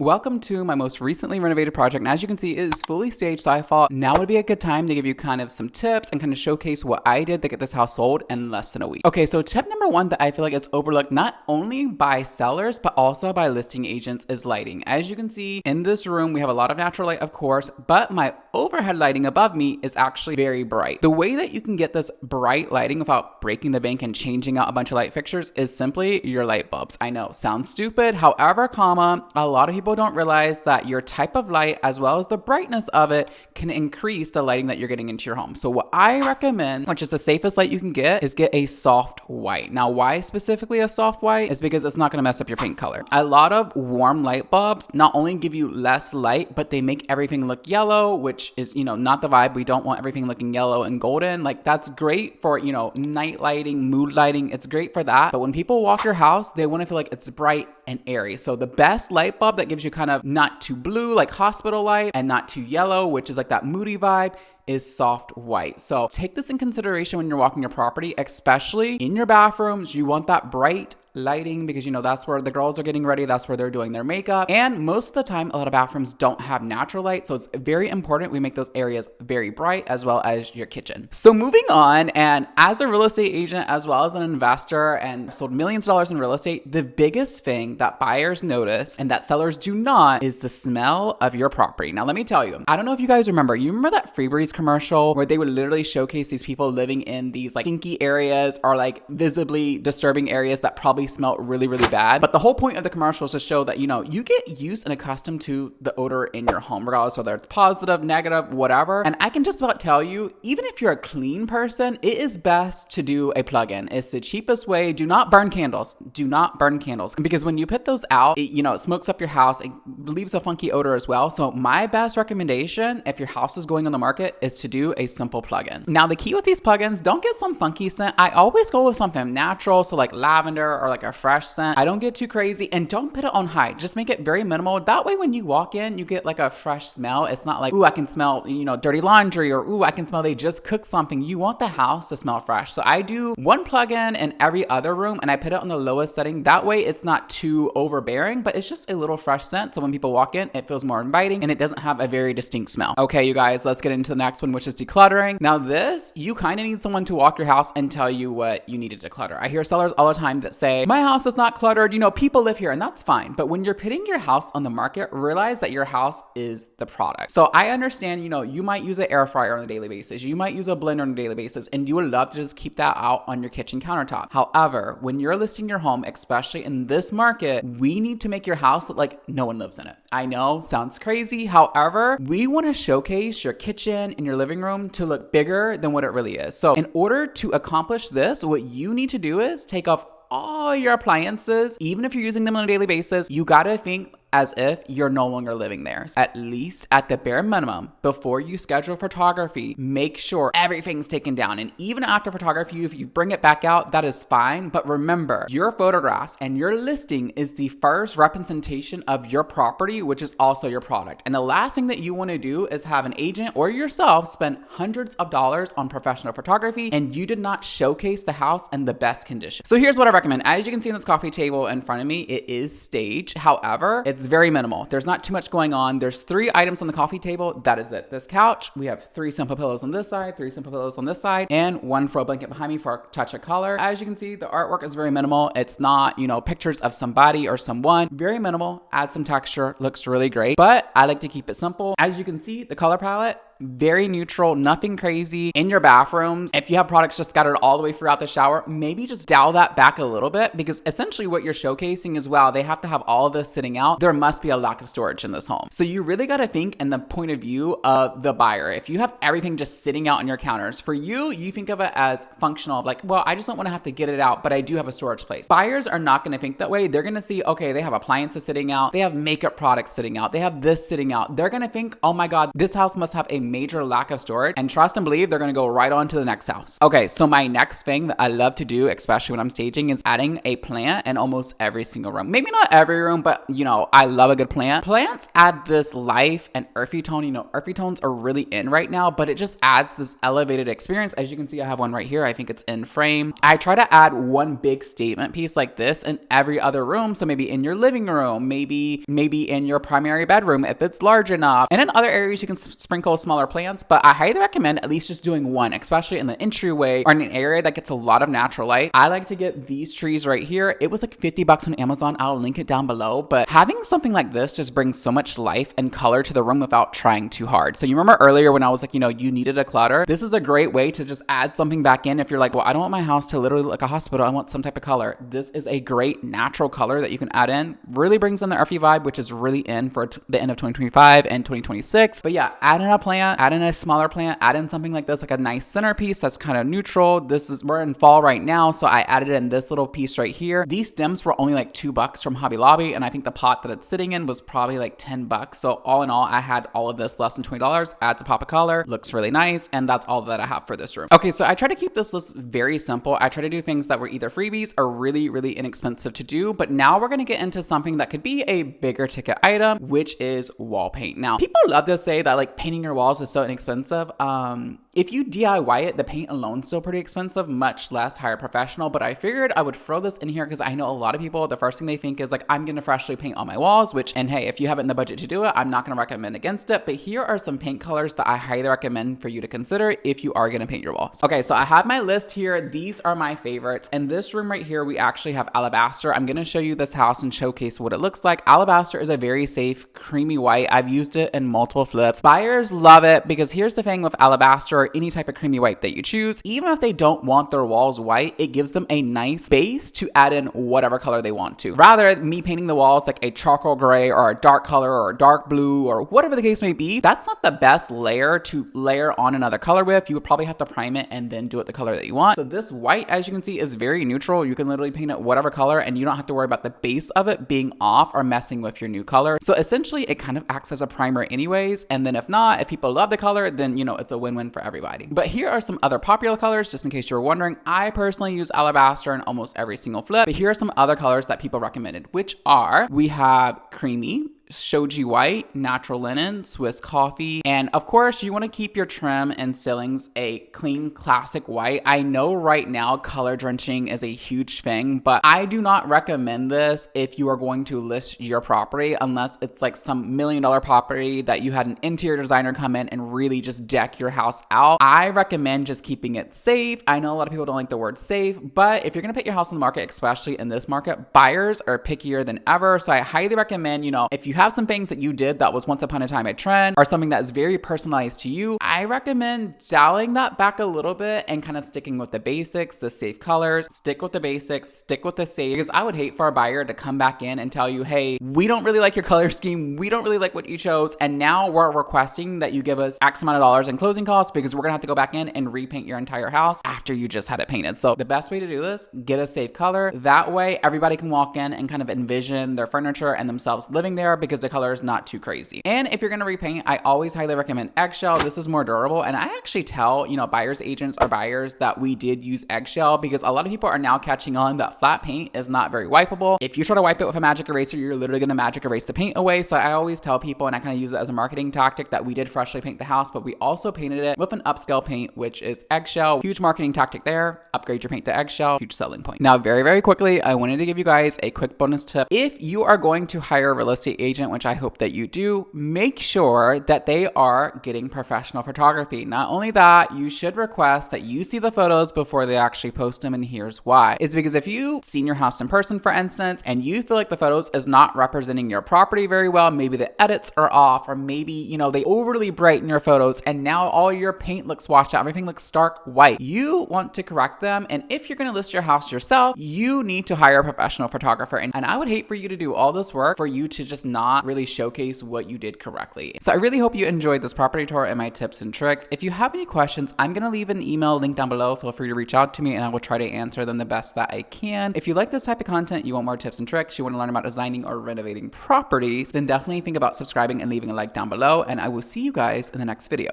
Welcome to my most recently renovated project, and as you can see, it is fully staged, so I thought now would be a good time to give you kind of some tips and kind of showcase what I did to get this house sold in less than a week. Okay, so tip number one that I feel like is overlooked not only by sellers, but also by listing agents is lighting. As you can see in this room, we have a lot of natural light, of course, but my overhead lighting above me is actually very bright. The way that you can get this bright lighting without breaking the bank and changing out a bunch of light fixtures is simply your light bulbs. I know, sounds stupid. However, a lot of people don't realize that your type of light as well as the brightness of it can increase the lighting that you're getting into your home. So what I recommend, which is the safest light you can get, is get a soft white. Now, why specifically a soft white? Is because it's not going to mess up your paint color. A lot of warm light bulbs not only give you less light, but they make everything look yellow, which is, not the vibe. We don't want everything looking yellow and golden. Like, that's great for, night lighting, mood lighting. It's great for that. But when people walk your house, they want to feel like it's bright and airy. So the best light bulb that gives you kind of not too blue, like hospital light, and not too yellow, which is like that moody vibe, is soft white. So take this in consideration when you're walking your property, especially in your bathrooms. You want that bright lighting because that's where the girls are getting ready, that's where they're doing their makeup, and most of the time a lot of bathrooms don't have natural light, so it's very important we make those areas very bright, as well as your kitchen. So moving on, and as a real estate agent as well as an investor and sold millions of dollars in real estate, the biggest thing that buyers notice and that sellers do not is the smell of your property. Now let me tell you, I don't know if you guys remember that Febreze commercial where they would literally showcase these people living in these like stinky areas or like visibly disturbing areas that probably smell really, really bad. But the whole point of the commercial is to show that, you get used and accustomed to the odor in your home, regardless whether it's positive, negative, whatever. And I can just about tell you, even if you're a clean person, it is best to do a plug-in. It's the cheapest way. Do not burn candles. Do not burn candles. Because when you put those out, it smokes up your house. It leaves a funky odor as well. So my best recommendation, if your house is going on the market, is to do a simple plug-in. Now, the key with these plugins, don't get some funky scent. I always go with something natural. So like lavender or like a fresh scent. I don't get too crazy, and don't put it on high. Just make it very minimal. That way, when you walk in, you get like a fresh smell. It's not like, ooh, I can smell, dirty laundry, or ooh, I can smell they just cooked something. You want the house to smell fresh. So I do one plug-in in every other room, and I put it on the lowest setting. That way, it's not too overbearing, but it's just a little fresh scent. So when people walk in, it feels more inviting, and it doesn't have a very distinct smell. Okay, you guys, let's get into the next one, which is decluttering. Now this, you kind of need someone to walk your house and tell you what you need to declutter. I hear sellers all the time that say, my house is not cluttered, people live here, and that's fine. But when you're putting your house on the market, realize that your house is the product. So I understand, you might use an air fryer on a daily basis. You might use a blender on a daily basis, and you would love to just keep that out on your kitchen countertop. However, when you're listing your home, especially in this market, we need to make your house look like no one lives in it. I know, sounds crazy. However, we want to showcase your kitchen and your living room to look bigger than what it really is. So in order to accomplish this, what you need to do is take off all your appliances. Even if you're using them on a daily basis, you gotta think as if you're no longer living there. So at least at the bare minimum, before you schedule photography, make sure everything's taken down. And even after photography, if you bring it back out, that is fine. But remember, your photographs and your listing is the first representation of your property, which is also your product. And the last thing that you want to do is have an agent or yourself spend hundreds of dollars on professional photography, and you did not showcase the house in the best condition. So here's what I recommend. As you can see on this coffee table in front of me, it is staged. However, it's very minimal. There's not too much going on. There's 3 items on the coffee table. That is it. This couch, we have 3 simple pillows on this side, 3 simple pillows on this side, and 1 throw blanket behind me for a touch of color. As you can see, the artwork is very minimal. It's not, pictures of somebody or someone. Very minimal. Add some texture. Looks really great. But I like to keep it simple. As you can see, the color palette, very neutral, nothing crazy. In your bathrooms, if you have products just scattered all the way throughout the shower, maybe just dial that back a little bit, because essentially what you're showcasing is, wow, they have to have all of this sitting out. There must be a lack of storage in this home. So you really got to think in the point of view of the buyer. If you have everything just sitting out on your counters, for you think of it as functional, like, well, I just don't want to have to get it out, but I do have a storage place. Buyers are not going to think that way. They're going to see, okay, they have appliances sitting out. They have makeup products sitting out. They have this sitting out. They're going to think, oh my God, this house must have a major lack of storage, and trust and believe they're gonna go right on to the next house. Okay, so my next thing that I love to do, especially when I'm staging, is adding a plant in almost every single room. Maybe not every room, but you know, I love a good plant. Plants add this life and earthy tone. You know, earthy tones are really in right now, but it just adds this elevated experience. As you can see, I have one right here. I think it's in frame. I try to add one big statement piece like this in every other room. So maybe in your living room, maybe in your primary bedroom if it's large enough. And in other areas, you can sprinkle smaller plants, but I highly recommend at least just doing one, especially in the entryway or in an area that gets a lot of natural light. I like to get these trees right here. It was like $50 on Amazon. I'll link it down below, but having something like this just brings so much life and color to the room without trying too hard. So you remember earlier when I was like, you know, you needed a clutter. This is a great way to just add something back in. If you're like, well, I don't want my house to literally look like a hospital. I want some type of color. This is a great natural color that you can add in. Really brings in the earthy vibe, which is really in for the end of 2025 and 2026. But yeah, add in a plant, add in a smaller plant, add in something like this, like a nice centerpiece that's kind of neutral. We're in fall right now, so I added in this little piece right here. These stems were only like $2 from Hobby Lobby, and I think the pot that it's sitting in was probably like $10. So all in all, I had all of this less than $20. Adds a pop of color, looks really nice, and that's all that I have for this room. Okay, so I try to keep this list very simple. I try to do things that were either freebies or really, really inexpensive to do, but now we're gonna get into something that could be a bigger ticket item, which is wall paint. Now, people love to say that like painting your walls is so inexpensive. If you DIY it, the paint alone is still pretty expensive, much less hire a professional, but I figured I would throw this in here because I know a lot of people, the first thing they think is like, I'm gonna freshly paint all my walls, and hey, if you have it in the budget to do it, I'm not gonna recommend against it, but here are some paint colors that I highly recommend for you to consider if you are gonna paint your walls. Okay, so I have my list here. These are my favorites. In this room right here, we actually have alabaster. I'm gonna show you this house and showcase what it looks like. Alabaster is a very safe, creamy white. I've used it in multiple flips. Buyers love it because here's the thing with alabaster or any type of creamy white that you choose, even if they don't want their walls white, it gives them a nice base to add in whatever color they want to. Rather me painting the walls like a charcoal gray or a dark color or a dark blue or whatever the case may be, that's not the best layer to layer on another color with. You would probably have to prime it and then do it the color that you want. So this white, as you can see, is very neutral. You can literally paint it whatever color and you don't have to worry about the base of it being off or messing with your new color. So essentially it kind of acts as a primer anyways. And then if not, if people love the color, then you know, it's a win-win for everybody. But here are some other popular colors, just in case you were wondering. I personally use alabaster in almost every single flip, but here are some other colors that people recommended, which are, we have creamy, shoji white, natural linen, Swiss coffee, and of course you want to keep your trim and ceilings a clean classic white. I know right now color drenching is a huge thing, but I do not recommend this if you are going to list your property unless it's like some $1 million property that you had an interior designer come in and really just deck your house out. I recommend just keeping it safe. I know a lot of people don't like the word safe, but if you're gonna put your house on the market, especially in this market, buyers are pickier than ever. So I highly recommend, you know, if you have some things that you did that was once upon a time a trend or something that is very personalized to you, I recommend dialing that back a little bit and kind of sticking with the basics, the safe colors, stick with the basics, stick with the safe, because I would hate for a buyer to come back in and tell you, hey, we don't really like your color scheme. We don't really like what you chose. And now we're requesting that you give us X amount of dollars in closing costs because we're gonna have to go back in and repaint your entire house after you just had it painted. So the best way to do this, get a safe color. That way everybody can walk in and kind of envision their furniture and themselves living there because the color is not too crazy. And if you're gonna repaint, I always highly recommend eggshell. This is more durable. And I actually tell, you know, buyers agents or buyers that we did use eggshell because a lot of people are now catching on that flat paint is not very wipeable. If you try to wipe it with a magic eraser, you're literally gonna magic erase the paint away. So I always tell people, and I kind of use it as a marketing tactic, that we did freshly paint the house, but we also painted it with an upscale paint, which is eggshell. Huge marketing tactic there. Upgrade your paint to eggshell. Huge selling point. Now, very, very quickly, I wanted to give you guys a quick bonus tip. If you are going to hire a real estate agent, which I hope that you do, make sure that they are getting professional photography. Not only that, you should request that you see the photos before they actually post them, and here's why. It's because if you've seen your house in person, for instance, and you feel like the photos is not representing your property very well, maybe the edits are off, or maybe, you know, they overly brighten your photos and now all your paint looks washed out, everything looks stark white. You want to correct them, and if you're gonna list your house yourself, you need to hire a professional photographer. And I would hate for you to do all this work for you to just not really showcase what you did correctly. So I really hope you enjoyed this property tour and my tips and tricks. If you have any questions, I'm gonna leave an email link down below. Feel free to reach out to me and I will try to answer them the best that I can. If you like this type of content, you want more tips and tricks, you want to learn about designing or renovating properties, then definitely think about subscribing and leaving a like down below, and I will see you guys in the next video.